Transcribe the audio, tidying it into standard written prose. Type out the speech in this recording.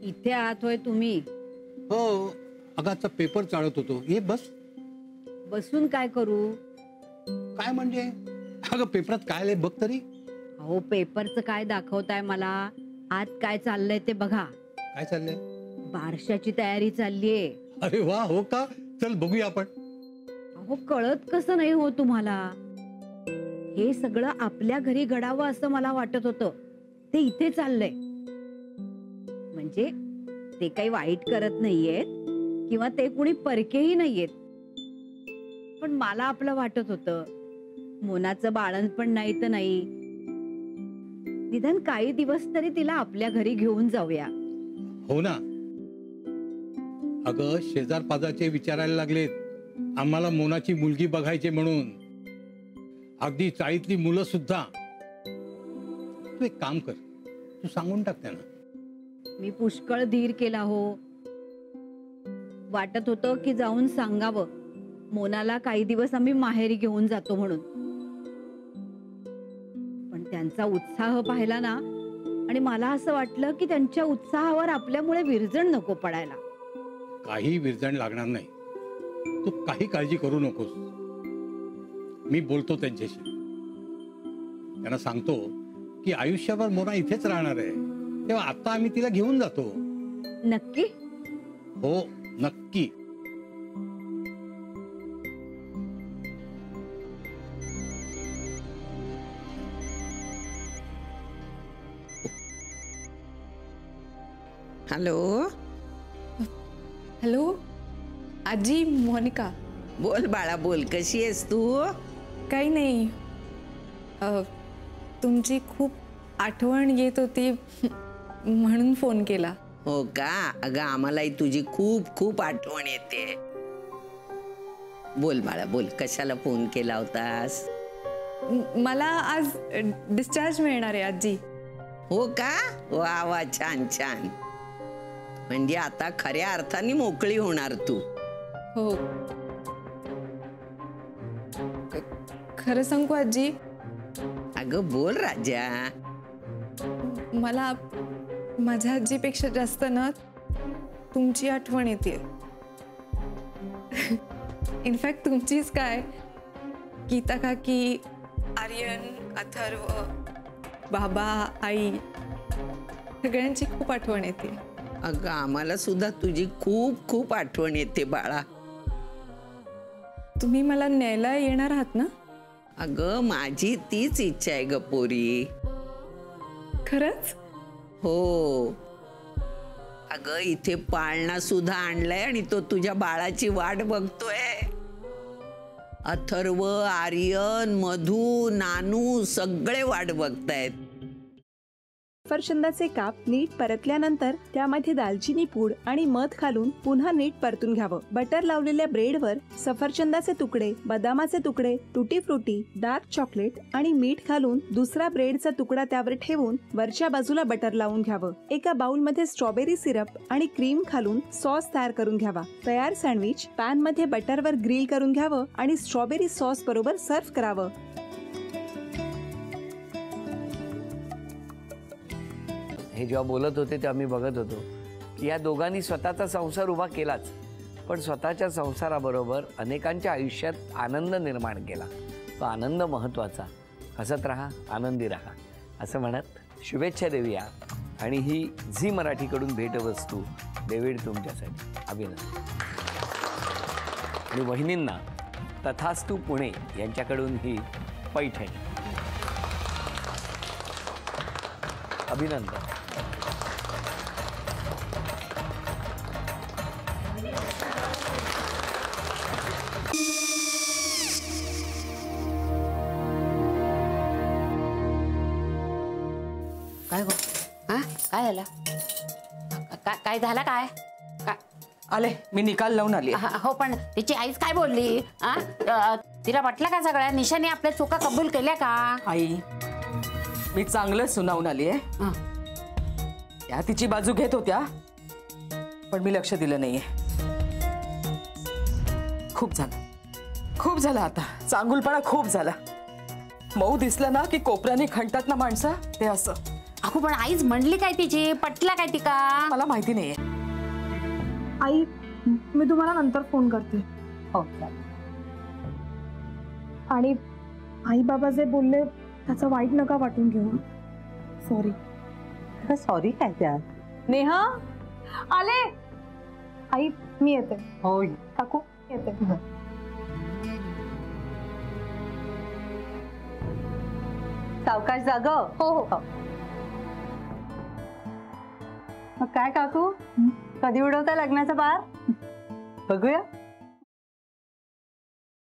इथे आहात होय तुम्ही? हो, अगाचा पेपर चाळत होतो. ये बस. बसून काय करू? काय म्हणजे? अगं पेपरात काय आलंय बघ तरी. अहो पेपरचं काय दाखवताय मला? आज काय चाललंय ते बघा. काय चाललंय? बारशाची तयारी चाललीये. अरे वा, हो का? चल बघूया आपण. अहो कळत कसं नाही हो तुम्हाला? हे सगळं आपल्या घरी घडावं असं मला वाटत होतं. ते इथे चाललंय. म्हणजे ते काही वाईट करत नाहीयेत किंवा ते कुणी परकेही नाहीयेत. पण मला आपलं वाटत होतं मोनाचं बाळंतपण नाही तर नाही, निदान काही दिवस तरी तिला आपल्या घरी घेऊन जाऊया. हो ना. अगं शेजार पाजारचे विचारायला लागलेत आम्हाला मोनाची मुलगी बघायची म्हणून. अगदी चाळीतली मुलं सुद्धा. तू एक काम कर, तू सांगून टाक त्यांना. मी पुष्कळ धीर केला हो. वाटत होतं की जाऊन सांगावं मोनाला काही दिवस आम्ही माहेरी घेऊन जातो म्हणून. पण त्यांचा उत्साह पाहिला ना, आणि मला असं वाटलं की त्यांच्या उत्साहावर आपल्यामुळे विरजण नको पडायला. काही विरजण लागणार नाही. तू काही काळजी करू नकोस. मी बोलतो त्यांच्याशी. त्यांना सांगतो की आयुष्यभर मोना इथेच राहणार आहे, तेव्हा आता आम्ही तिला घेऊन जातो. नक्की? हो नक्की. हॅलो. हॅलो आजी, मोनिका. बोल बाळा बोल, कशी आहेस तू? काही नाही, तुमची खूप आठवण येत होती म्हणून फोन केला. हो का? अगं आम्हालाही तुझी खूप खूप आठवण येते. बोल बाळा बोल, कशाला फोन केला होतास? मला आज डिस्चार्ज मिळणार आहे आजी. हो का? वा वा, छान छान. म्हणजे आता खऱ्या अर्थाने मोकळी होणार तू. हो. खरं सांगू आजी? अगं बोल राजा. मला माझ्या आजीपेक्षा जास्त ना तुमची आठवण येते. इनफॅक्ट तुमचीच काय, गीता काकी, आर्यन, अथर्व, बाबा, आई, सगळ्यांची खूप आठवण येते. अगं आम्हाला सुद्धा तुझी खूप खूप आठवण येते बाळा. तुम्ही मला न्यायला येणार आहात ना? अगं माझी तीच इच्छा आहे ग पोरी. खरंच? हो. अगं इथे पाळणा सुद्धा आणलाय आणि तो तुझ्या बाळाची वाट बघतोय. अथर्व, आर्यन, मधू, नानू सगळे वाट बघतायत. सफरचंदाचे काप नीट परतल्यानंतर त्यामध्ये दालचिनी पूड आणि मध घालून पुन्हा नीट परतून घ्यावं. बटर लावलेल्या ब्रेडवर सफरचंदाचे तुकडे, बदामाचे तुकडे, टुटी फ्रुटी, डार्क चॉकलेट आणि मीठ घालून दुसरा ब्रेडचा तुकडा त्यावर ठेवून वरच्या बाजूला बटर लावून घ्यावं. एका बाउलमध्ये स्ट्रॉबेरी सिरप आणि क्रीम घालून सॉस तयार करून घ्यावा. तयार सँडविच पॅन मध्ये बटरवर ग्रिल करून घ्यावं आणि स्ट्रॉबेरी सॉस बरोबर सर्व्ह करावं. हे जेव्हा बोलत होते तेव्हा मी बघत होतो की या दोघांनी स्वतःचा संसार उभा केलाच, पण स्वतःच्या संसाराबरोबर अनेकांच्या आयुष्यात आनंद निर्माण केला. तो आनंद महत्त्वाचा. हसत राहा, आनंदी राहा असं म्हणत शुभेच्छा देऊया. आणि ही झी मराठीकडून भेटवस्तू डेव्हिड तुमच्यासाठी. अभिनंदन. आणि वहिनींना तथास्तू पुणे यांच्याकडून ही पैठणी. अभिनंदन. काय गो? हा काय झालं? काय झालं? काय आले मी निकाल लावून आली. हो पण तिची आईच काय बोलली? तिला वाटलं का सगळ्या निशाने आपल्या चुका कबूल केल्या का? आई मी चांगलं सुनावून आली आहे. त्या तिची बाजू घेत होत्या पण मी लक्ष दिलं नाहीये. खूप झालं आता. चांगुलपणा खूप झाला. मऊ दिसलं ना की कोपऱ्याने खणतात ना माणसं, ते असं. काकू पण आईच म्हणली काय तिची, पटला काय ती का? मला माहिती नाहीये. आई मी तुम्हाला नंतर फोन करते. हो आणि आई बाबा जे बोलले त्याचं वाईट नका वाटून घेऊ. सॉरी. सॉरी काय त्या? नेहा आले. आई मी येते. हो काकू येते. सावकाश जाग. हो हो. मग काय काकू, कधी उडवता लग्नाचा बार? बघूया.